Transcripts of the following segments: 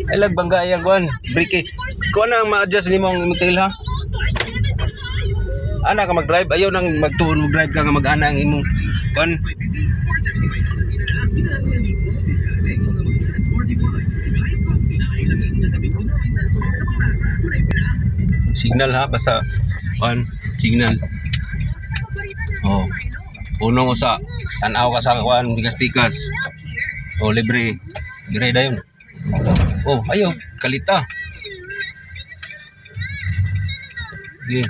Ay lagbangga yang kuan, brake. Kuan ang ma-adjust nimo ang imong tail ha. Ana ka mag-drive, ayaw nang magtuon mag-drive ka nga mag-ana ang imong kuan. Signal ha, basta kuan, signal. Oh. Unong usa, tan-aw ka sa kuan bigas-bigas. Oh, libre. Dire dayon. Oh, ayo, kalita. Okay.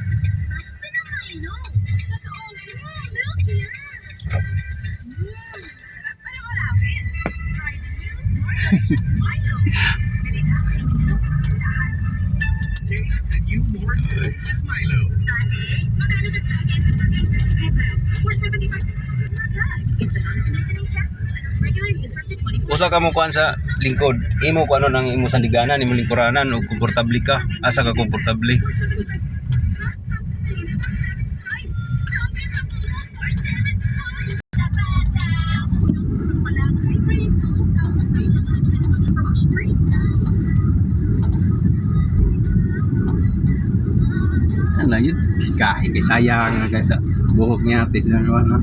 Usa ka mo kuan sa lingkod. Imo kuan nang imo sandiganan, imo lingkuranan ug komportable ka. Asa ka komportable? Ano yun? Kahit sayang nga guys sa buhok niya artist na naman ha.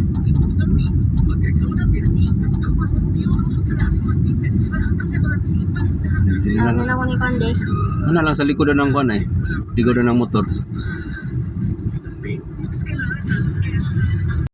Ano na ko ni Konde? Ano lang sa likodan ng kuan eh. Likodan ng motor.